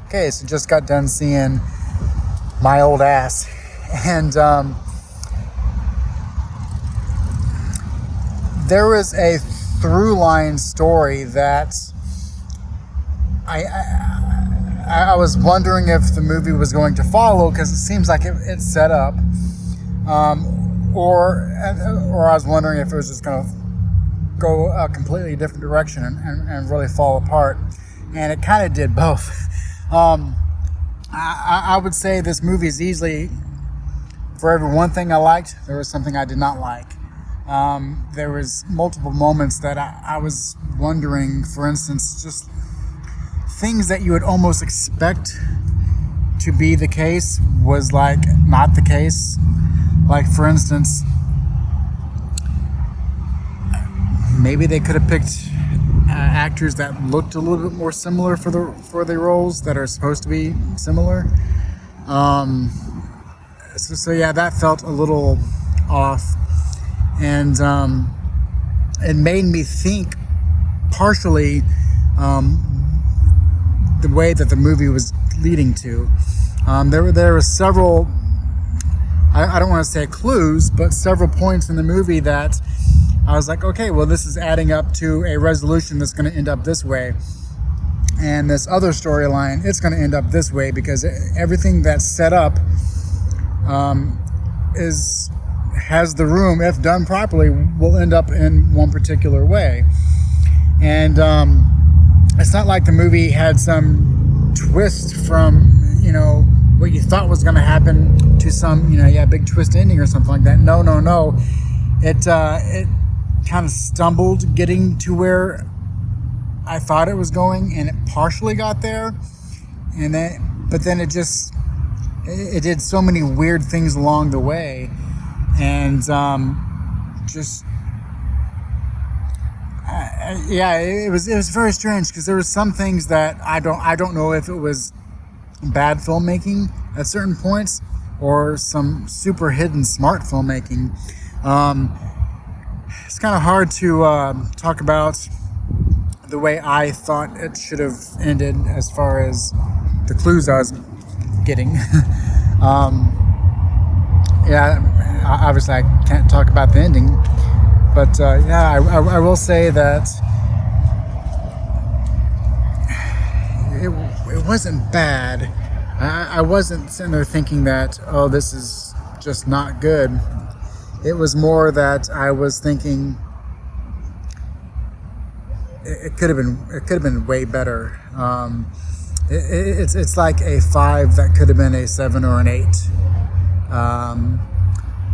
Okay, so just got done seeing My Old Ass, and there was a through line story that I was wondering if the movie was going to follow, because it seems like it's set up, or I was wondering if it was just going to go a completely different direction and really fall apart, and it kind of did both. I would say this movie is easily, for every one thing I liked, there was something I did not like. There was multiple moments that I was wondering, for instance, just things that you would almost expect to be the case was like not the case. Like, for instance, maybe they could have picked actors that looked a little bit more similar for the roles that are supposed to be similar. So yeah, that felt a little off, and it made me think partially the way that the movie was leading to. There were several, I don't want to say clues, but several points in the movie that I was like, okay, well, this is adding up to a resolution that's going to end up this way. And this other storyline, it's going to end up this way, because everything that's set up has the room, if done properly, will end up in one particular way. And it's not like the movie had some twist from, what you thought was going to happen to some, big twist ending or something like that. No. It kind of stumbled getting to where I thought it was going, and it partially got there, but then it did so many weird things along the way, and it was very strange, because there were some things that I don't know if it was bad filmmaking at certain points or some super hidden smart filmmaking. It's kind of hard to talk about the way I thought it should have ended as far as the clues I was getting. Obviously I can't talk about the ending, but I will say that it wasn't bad. I wasn't sitting there thinking that, oh, this is just not good. It was more that I was thinking it could have been way better. It's like a 5 that could have been a 7 or an 8.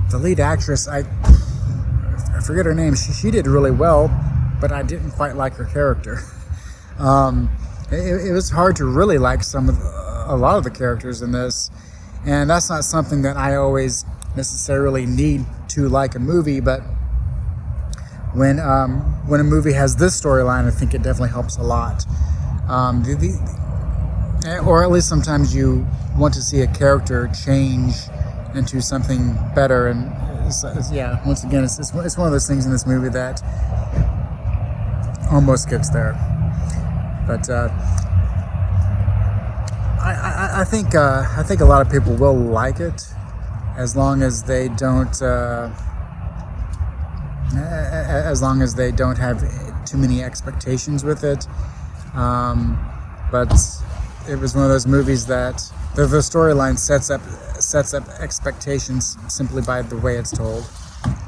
The lead actress, I forget her name. She did really well, but I didn't quite like her character. It was hard to really like a lot of the characters in this, and that's not something that I always necessarily need to like a movie, but when a movie has this storyline, I think it definitely helps a lot. Or at least sometimes you want to see a character change into something better, and once again, it's one of those things in this movie that almost gets there. But I think a lot of people will like it, as long as they don't have too many expectations with it. But it was one of those movies that the storyline sets up expectations simply by the way it's told,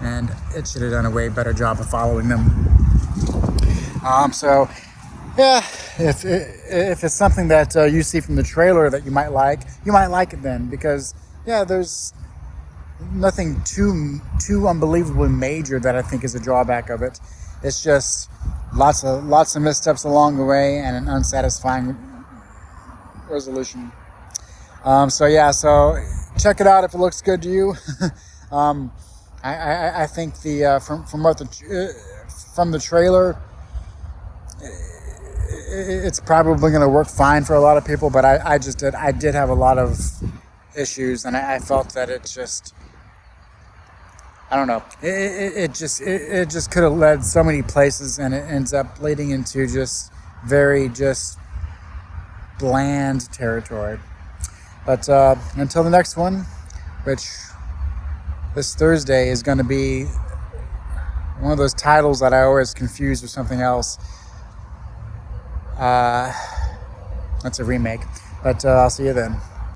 and it should have done a way better job of following them. So yeah, if it's something that you see from the trailer that you might like it then, because there's nothing too unbelievably major that I think is a drawback of it. It's just lots of missteps along the way and an unsatisfying resolution. So check it out if it looks good to you. I think from the trailer, it's probably going to work fine for a lot of people, but I did have a lot of issues, and I felt that it just, I don't know, it just could have led so many places, and it ends up leading into just very bland territory. But until the next one, which this Thursday is going to be one of those titles that I always confuse with something else. That's a remake. But I'll see you then.